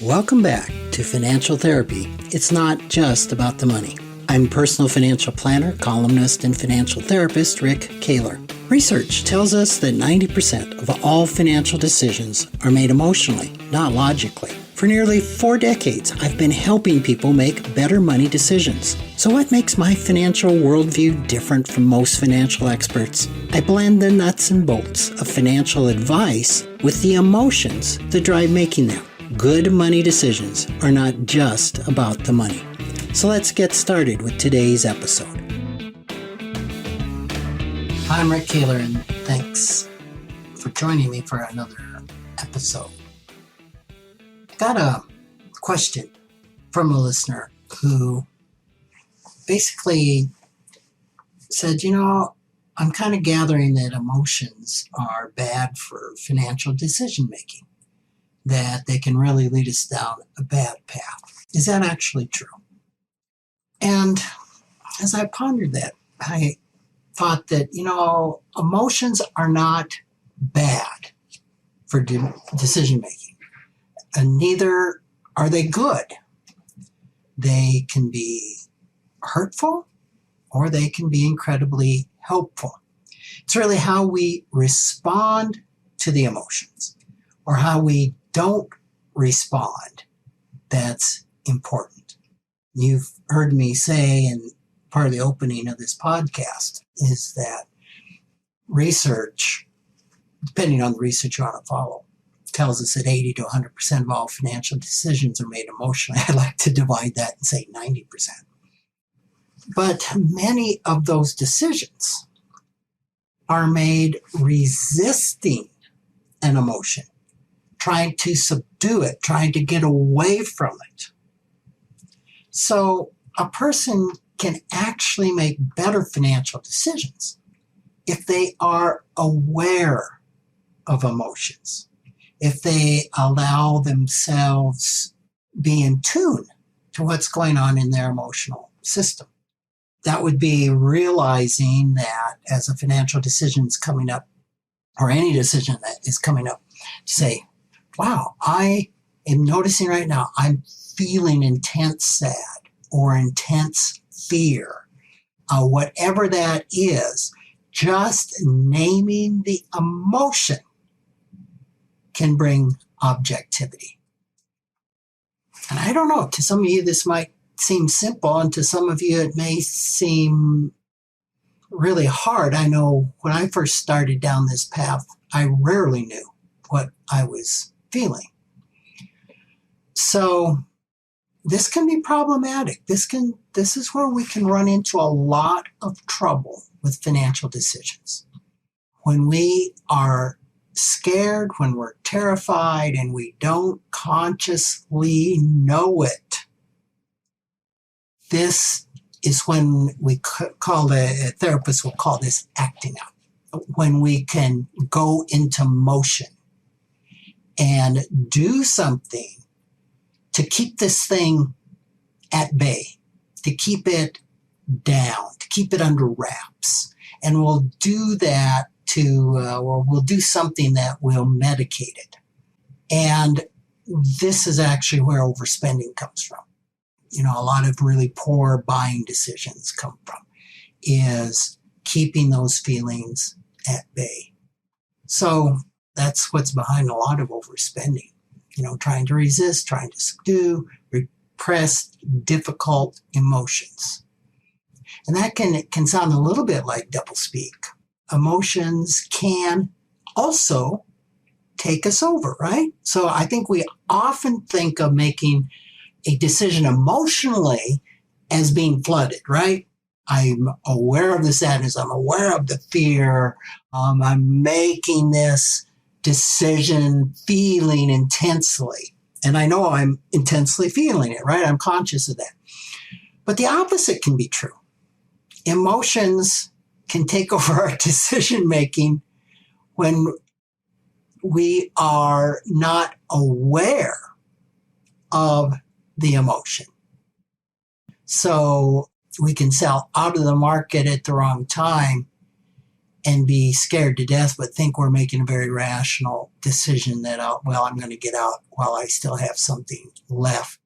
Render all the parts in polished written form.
Welcome back to Financial Therapy. It's not just about the money. I'm personal financial planner, columnist, and financial therapist Rick Kaler. Research tells us that 90% of all financial decisions are made emotionally, not logically. For nearly 4 decades, I've been helping people make better money decisions. So what makes my financial worldview different from most financial experts? I blend the nuts and bolts of financial advice with the emotions that drive making them. Good money decisions are not just about the money. So let's get started with today's episode. I'm Rick Kaler, and thanks for joining me for another episode. Got a question from a listener who basically said, I'm kind of gathering that emotions are bad for financial decision making, that they can really lead us down a bad path. Is that actually true? And as I pondered that, I thought that, emotions are not bad for decision making, and neither are they good. They can be hurtful or they can be incredibly helpful. It's really how we respond to the emotions or how we don't respond that's important. You've heard me say, and part of the opening of this podcast is that research, depending on the research you want to follow, tells us that 80 to 100% of all financial decisions are made emotionally. I like to divide that and say 90%. But many of those decisions are made resisting an emotion, trying to subdue it, trying to get away from it. So a person can actually make better financial decisions if they are aware of emotions, if they allow themselves be in tune to what's going on in their emotional system. That would be realizing that as a financial decision is coming up, or any decision that is coming up, to say, wow, I am noticing right now I'm feeling intense sad or intense fear, whatever that is. Just naming the emotion can bring objectivity. And I don't know, to some of you this might seem simple, and to some of you it may seem really hard. I know when I first started down this path, I rarely knew what I was feeling. So this can be problematic. This is where we can run into a lot of trouble with financial decisions. When we are scared, when we're terrified, and we don't consciously know it, this is when we a therapist will call this acting out. When we can go into motion and do something to keep this thing at bay, to keep it down, to keep it under wraps. And we'll do that or we'll do something that will medicate it. And this is actually where overspending comes from. A lot of really poor buying decisions come from, is keeping those feelings at bay. So that's what's behind a lot of overspending. Trying to resist, trying to subdue, repress difficult emotions. And that can sound a little bit like doublespeak. Emotions can also take us over, right? So I think we often think of making a decision emotionally as being flooded, right? I'm aware of the sadness. I'm aware of the fear. I'm making this decision feeling intensely. And I know I'm intensely feeling it, right? I'm conscious of that. But the opposite can be true. Emotions can take over our decision making when we are not aware of the emotion. So we can sell out of the market at the wrong time and be scared to death, but think we're making a very rational decision that, I'm going to get out while I still have something left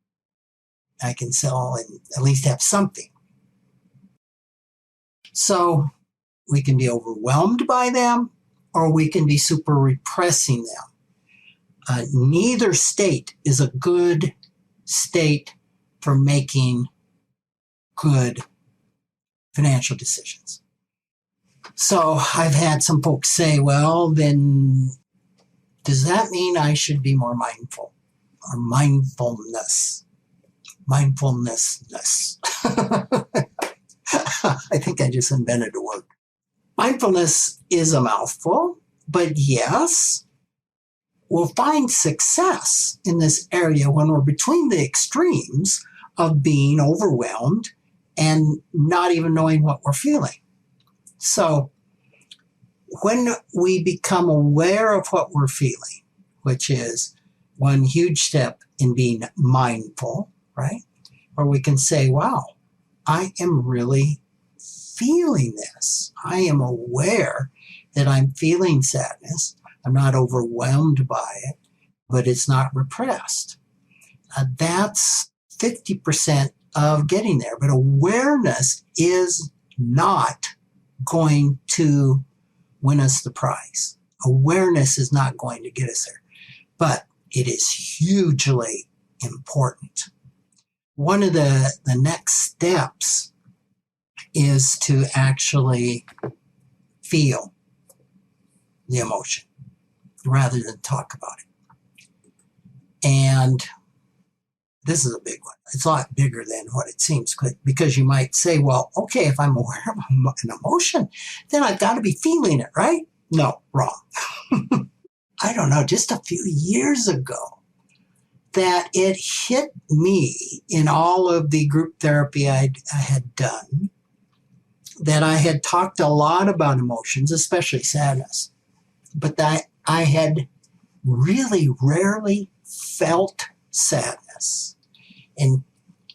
I can sell and at least have something. So we can be overwhelmed by them, or we can be super repressing them. Neither state is a good state for making good financial decisions. So I've had some folks say, well, then does that mean I should be more mindful or mindfulness? Mindfulness. I think I just invented a word. Mindfulness is a mouthful, but yes, we'll find success in this area when we're between the extremes of being overwhelmed and not even knowing what we're feeling. So when we become aware of what we're feeling, which is one huge step in being mindful, right? Where we can say, wow, I am really feeling this. I am aware that I'm feeling sadness. I'm not overwhelmed by it, but it's not repressed. That's 50% of getting there. But awareness is not going to win us the prize. Awareness is not going to get us there, but it is hugely important. One of the next steps is to actually feel the emotion rather than talk about it. And this is a big one. It's a lot bigger than what it seems, because you might say, well, okay, if I'm aware of an emotion, then I've got to be feeling it, right? No, wrong. I don't know, just a few years ago that it hit me in all of the group therapy I had done, that I had talked a lot about emotions, especially sadness, but that I had really rarely felt sadness. And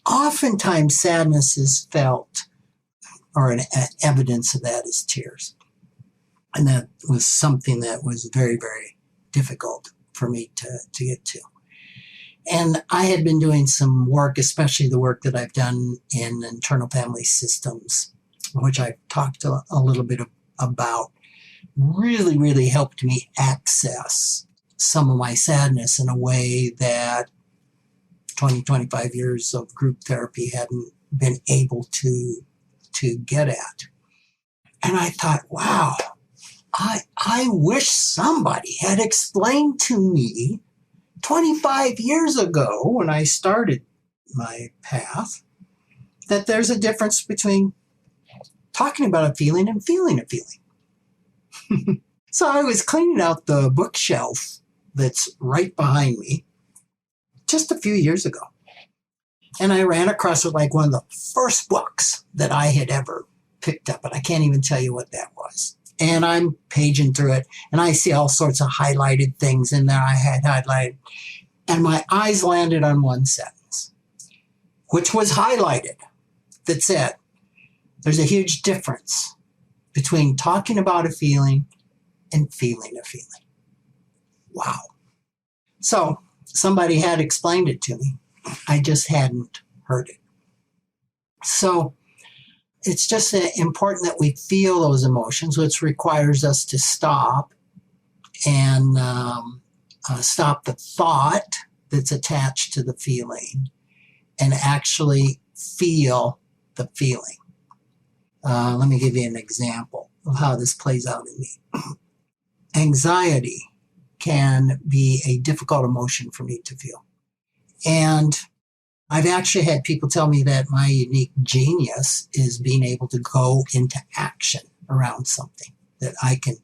oftentimes sadness is felt, or an evidence of that is tears. And that was something that was very, very difficult for me to get to. And I had been doing some work, especially the work that I've done in internal family systems, which I've talked a little bit about, really, really helped me access some of my sadness in a way that 25 years of group therapy hadn't been able to get at. And I thought, wow, I wish somebody had explained to me 25 years ago when I started my path that there's a difference between talking about a feeling and feeling a feeling. So I was cleaning out the bookshelf that's right behind me just a few years ago. And I ran across it like one of the first books that I had ever picked up. And I can't even tell you what that was. And I'm paging through it, and I see all sorts of highlighted things in there I had highlighted. And my eyes landed on one sentence, which was highlighted, that said, there's a huge difference between talking about a feeling and feeling a feeling. Wow. So somebody had explained it to me. I just hadn't heard it. So it's just important that we feel those emotions, which requires us to stop and stop the thought that's attached to the feeling and actually feel the feeling. Let me give you an example of how this plays out in me. Anxiety can be a difficult emotion for me to feel. And I've actually had people tell me that my unique genius is being able to go into action around something, that I can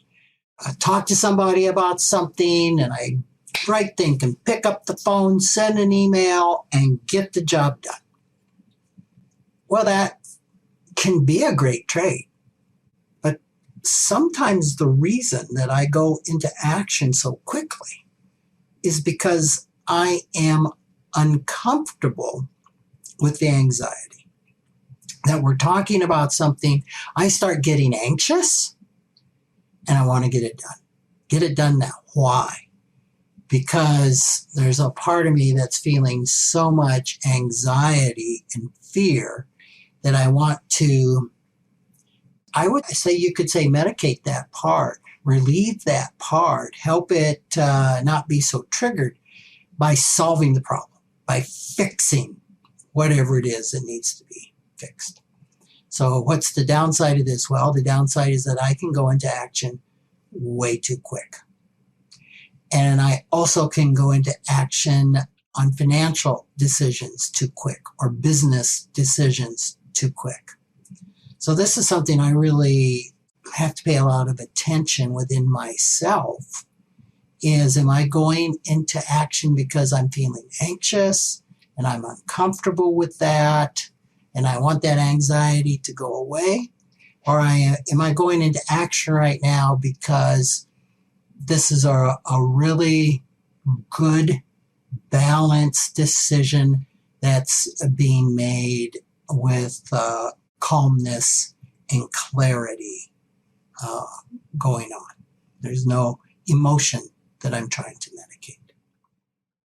talk to somebody about something and I right then can pick up the phone, send an email, and get the job done. Well, that can be a great trait, but sometimes the reason that I go into action so quickly is because I am uncomfortable with the anxiety. That we're talking about something, I start getting anxious, and I want to get it done. Get it done now. Why? Because there's a part of me that's feeling so much anxiety and fear that I want to, I would say you could say medicate that part, relieve that part, help it not be so triggered by solving the problem, by fixing whatever it is that needs to be fixed. So what's the downside of this? Well, the downside is that I can go into action way too quick. And I also can go into action on financial decisions too quick or business decisions too quick. So this is something I really have to pay a lot of attention within myself is, am I going into action because I'm feeling anxious and I'm uncomfortable with that and I want that anxiety to go away? Or am I going into action right now because this is a really good, balanced decision that's being made with calmness and clarity going on. There's no emotion that I'm trying to medicate.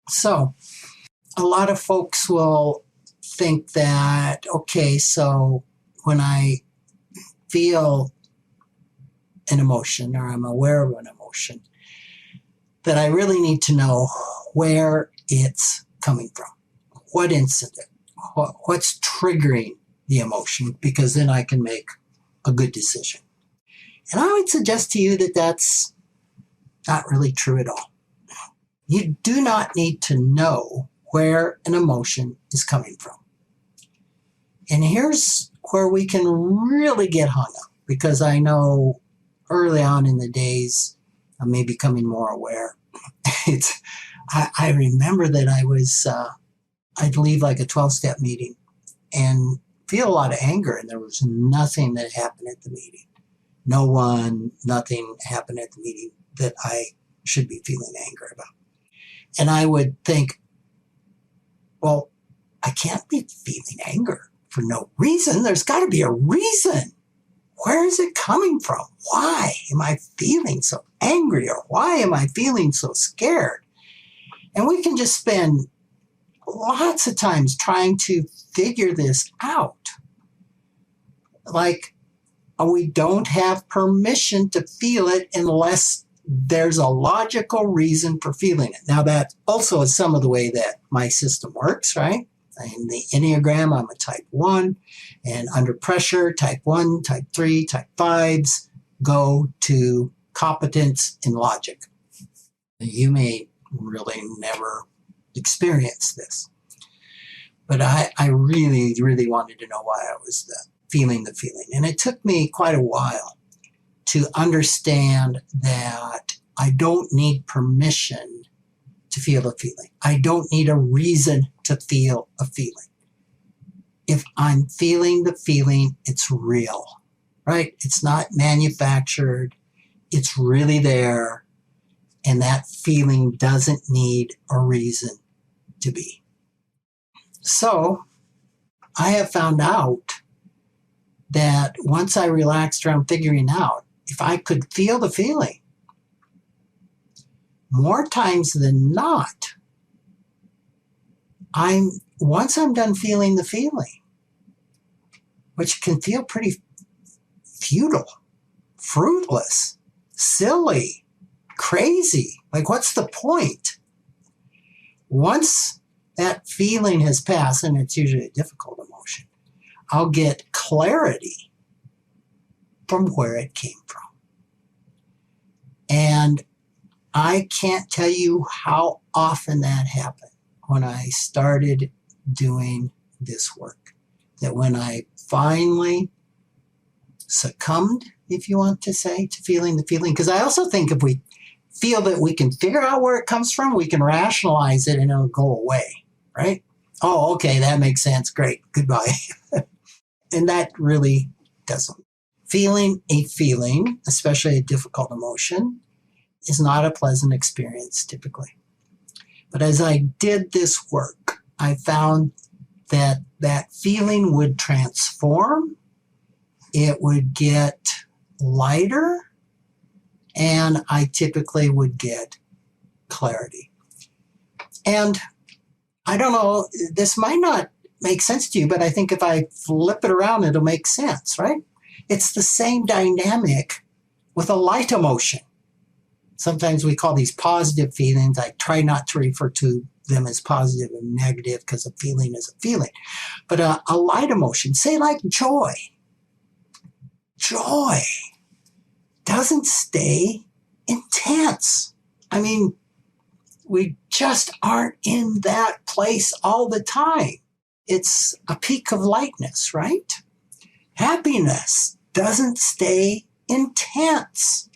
So a lot of folks will think that, okay, so when I feel an emotion or I'm aware of an emotion, that I really need to know where it's coming from, what incident, what's triggering the emotion, because then I can make a good decision. And I would suggest to you that that's not really true at all. You do not need to know where an emotion is coming from. And here's where we can really get hung up, because I know early on in the days, I may be becoming more aware. I remember that I'd leave like a 12-step meeting and feel a lot of anger, and there was nothing that happened at the meeting. Nothing happened at the meeting that I should be feeling anger about. And I would think, well, I can't be feeling anger for no reason. There's got to be a reason. Where is it coming from? Why am I feeling so angry? Or why am I feeling so scared? And we can just spend lots of times trying to figure this out. Like, we don't have permission to feel it unless there's a logical reason for feeling it. Now, that also is some of the way that my system works, right? In the Enneagram, I'm a type 1, and under pressure, type 1, type 3, type 5s go to competence in logic. You may really never experience this, but I really, really wanted to know why I was feeling the feeling. And it took me quite a while to understand that I don't need permission to feel a feeling. I don't need a reason to feel a feeling. If I'm feeling the feeling, it's real, right? It's not manufactured. It's really there. And that feeling doesn't need a reason to be. So I have found out that once I relaxed around figuring out, if I could feel the feeling, more times than not, once I'm done feeling the feeling, which can feel pretty futile, fruitless, silly, crazy. Like, what's the point? Once that feeling has passed, and it's usually a difficult emotion, I'll get clarity from where it came from. And I can't tell you how often that happened when I started doing this work. That when I finally succumbed, if you want to say, to feeling the feeling, because I also think if we feel that we can figure out where it comes from, we can rationalize it and it'll go away, right? Oh, okay, that makes sense. Great. Goodbye. And that really doesn't. Feeling a feeling, especially a difficult emotion, is not a pleasant experience typically. But as I did this work, I found that that feeling would transform. It would get lighter. and I typically would get clarity. And I don't know, this might not make sense to you, but I think if I flip it around, it'll make sense, right? It's the same dynamic with a light emotion. Sometimes we call these positive feelings. I try not to refer to them as positive and negative because a feeling is a feeling. But a light emotion, say like joy. Joy doesn't stay intense. I mean, we just aren't in that place all the time. It's a peak of lightness, right? Happiness doesn't stay intense.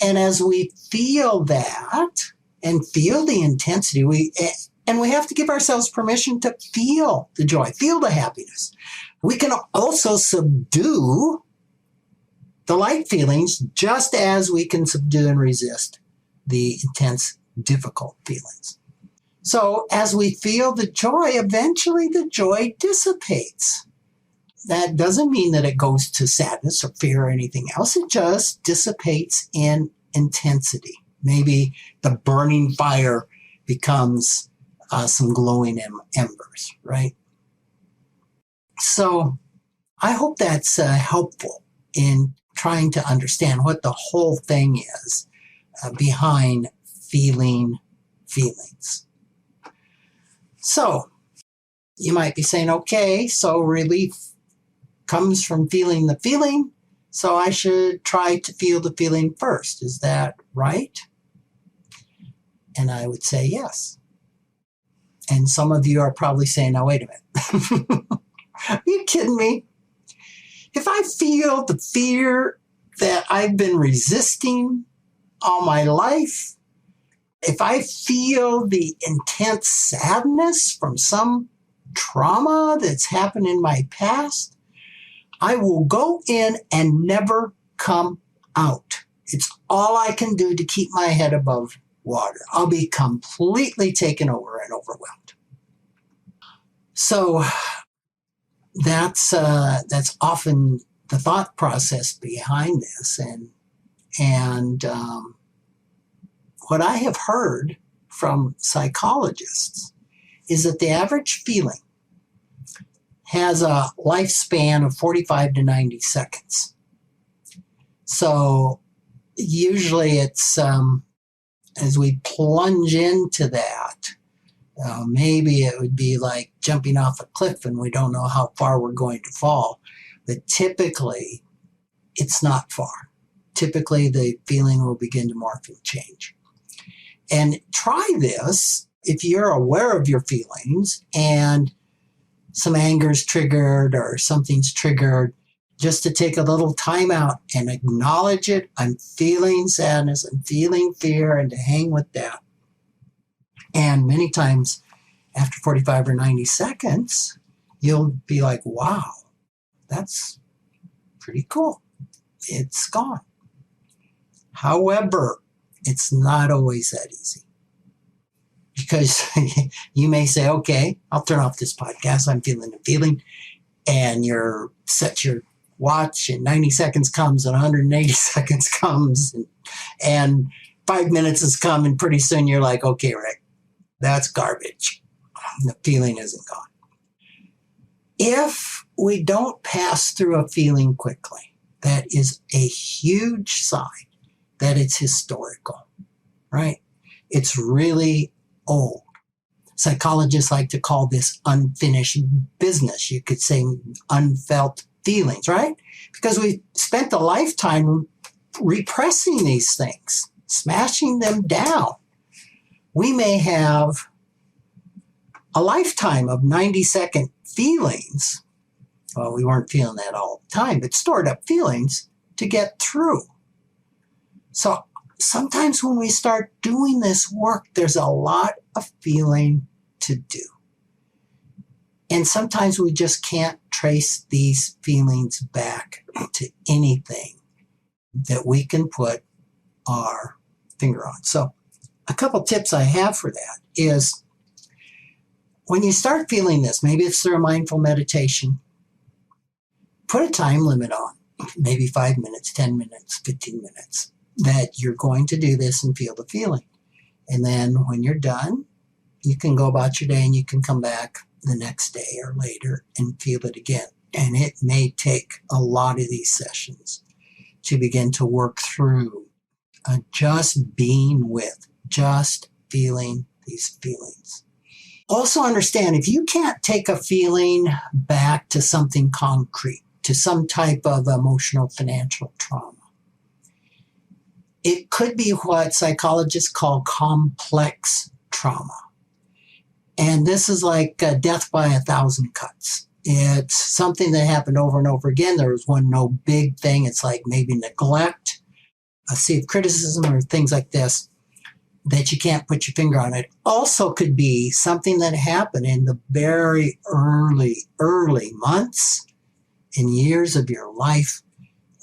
And as we feel that and feel the intensity, we have to give ourselves permission to feel the joy, feel the happiness. We can also subdue the light feelings just as we can subdue and resist the intense, difficult feelings. So as we feel the joy, eventually the joy dissipates. That doesn't mean that it goes to sadness or fear or anything else. It just dissipates in intensity. Maybe the burning fire becomes some glowing embers, right? So I hope that's helpful in trying to understand what the whole thing is behind feeling feelings. So you might be saying, okay, so relief comes from feeling the feeling, so I should try to feel the feeling first. Is that right? And I would say yes. And some of you are probably saying, now wait a minute. Are you kidding me? If I feel the fear that I've been resisting all my life, if I feel the intense sadness from some trauma that's happened in my past, I will go in and never come out. It's all I can do to keep my head above water. I'll be completely taken over and overwhelmed. So that's often the thought process behind this. And what I have heard from psychologists is that the average feeling has a lifespan of 45 to 90 seconds. So usually it's, as we plunge into that, maybe it would be like jumping off a cliff and we don't know how far we're going to fall. But typically, it's not far. Typically, the feeling will begin to morph and change. And try this if you're aware of your feelings and some anger's triggered or something's triggered, just to take a little time out and acknowledge it. I'm feeling sadness, I'm feeling fear, and to hang with that. And many times after 45 or 90 seconds, you'll be like, wow, that's pretty cool. It's gone. However, it's not always that easy. Because you may say, okay, I'll turn off this podcast. I'm feeling the feeling. And you set your watch and 90 seconds comes and 180 seconds comes and 5 minutes has come and pretty soon you're like, okay, Rick, that's garbage. The feeling isn't gone. If we don't pass through a feeling quickly, that is a huge sign that it's historical, right? It's really old. Psychologists like to call this unfinished business. You could say unfelt feelings, right? Because we spent a lifetime repressing these things, smashing them down. We may have a lifetime of 90-second feelings. Well, we weren't feeling that all the time, but stored up feelings to get through. So sometimes when we start doing this work, there's a lot of feeling to do. And sometimes we just can't trace these feelings back to anything that we can put our finger on. So a couple tips I have for that is when you start feeling this, maybe it's through a mindful meditation, put a time limit on, maybe 5 minutes, 10 minutes, 15 minutes. that you're going to do this and feel the feeling. And then when you're done, you can go about your day and you can come back the next day or later and feel it again. And it may take a lot of these sessions to begin to work through just being with, just feeling these feelings. Also understand, if you can't take a feeling back to something concrete, to some type of emotional financial trauma, it could be what psychologists call complex trauma. And this is like death by 1,000 cuts. It's something that happened over and over again. There was no big thing. It's like maybe neglect, a sea of criticism, or things like this that you can't put your finger on. It also could be something that happened in the very early months and years of your life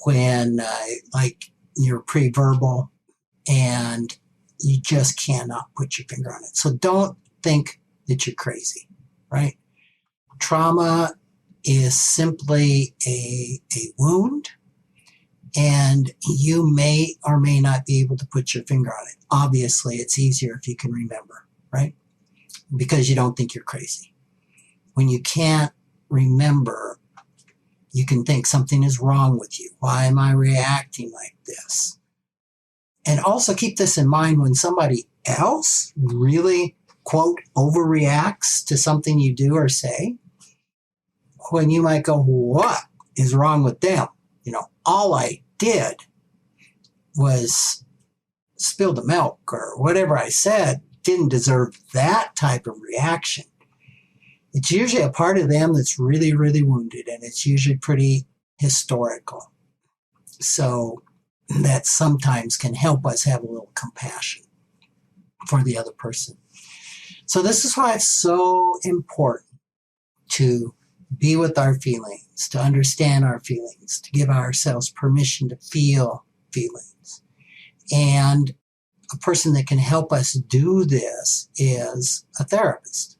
when like you're pre-verbal and you just cannot put your finger on it. So don't think that you're crazy, right? Trauma is simply a wound, and you may or may not be able to put your finger on it. Obviously, it's easier if you can remember, right? Because you don't think you're crazy. When you can't remember, you can think something is wrong with you. Why am I reacting like this? And also keep this in mind when somebody else really, quote, overreacts to something you do or say, when you might go, what is wrong with them? All I did was spill the milk, or whatever I said didn't deserve that type of reaction. It's usually a part of them that's really, really wounded, and it's usually pretty historical. So that sometimes can help us have a little compassion for the other person. So this is why it's so important to be with our feelings, to understand our feelings, to give ourselves permission to feel feelings. And a person that can help us do this is a therapist.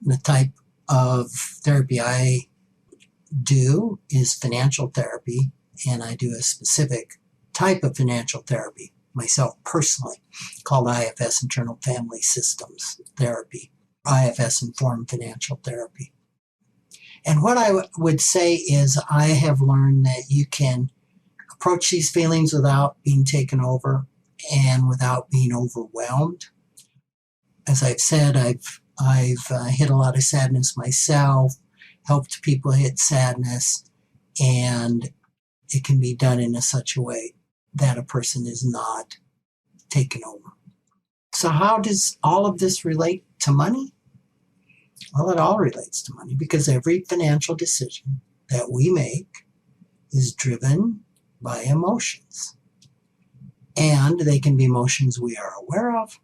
The type of therapy I do is financial therapy, and I do a specific type of financial therapy myself personally called IFS, Internal Family Systems Therapy, IFS Informed Financial Therapy. And what I would say is I have learned that you can approach these feelings without being taken over and without being overwhelmed. As I've said, I've hit a lot of sadness myself, helped people hit sadness, and it can be done in such a way that a person is not taken over. So how does all of this relate to money? Well, it all relates to money because every financial decision that we make is driven by emotions. And they can be emotions we are aware of.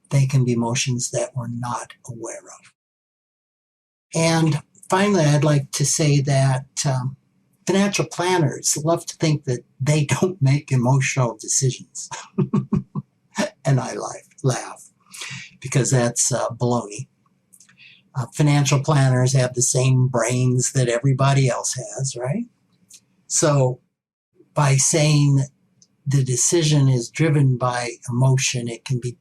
They can be emotions that we're not aware of. And finally, I'd like to say that financial planners love to think that they don't make emotional decisions. And I laugh because that's baloney. Financial planners have the same brains that everybody else has, right? So by saying the decision is driven by emotion, it can be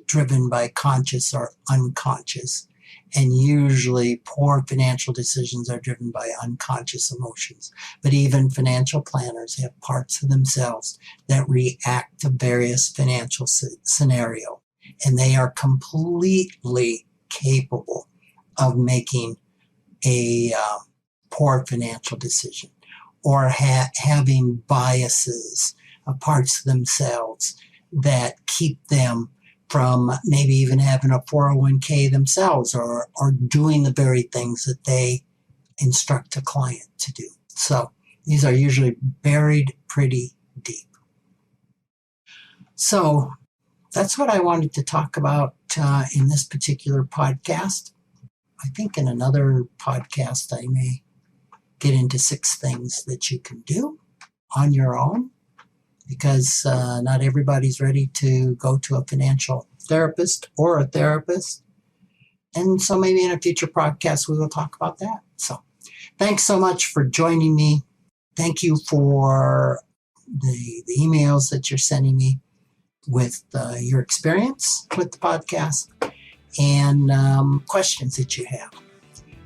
driven by conscious or unconscious. And usually poor financial decisions are driven by unconscious emotions. But even financial planners have parts of themselves that react to various financial scenarios. And they are completely capable of making a poor financial decision or having biases, parts of themselves that keep them from maybe even having a 401k themselves or doing the very things that they instruct a client to do. So these are usually buried pretty deep. So that's what I wanted to talk about in this particular podcast. I think in another podcast I may get into 6 things that you can do on your own because not everybody's ready to go to a financial therapist or a therapist. And so maybe in a future podcast we will talk about that. So thanks so much for joining me. Thank you for the emails that you're sending me with your experience with the podcast and questions that you have.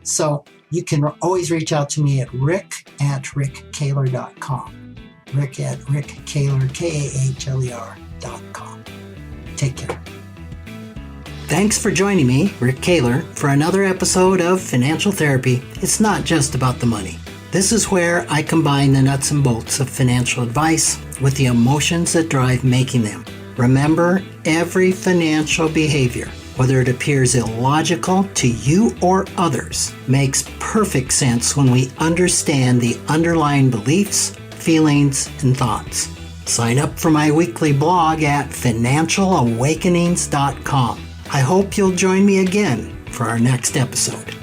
So you can always reach out to me at rick@rickkaler.com. Rick@rickkaler, KAHLER.com. Take care. Thanks for joining me, Rick Kaler, for another episode of Financial Therapy. It's not just about the money. This is where I combine the nuts and bolts of financial advice with the emotions that drive making them. Remember, every financial behavior, whether it appears illogical to you or others, makes perfect sense when we understand the underlying beliefs, feelings, and thoughts. Sign up for my weekly blog at financialawakenings.com. I hope you'll join me again for our next episode.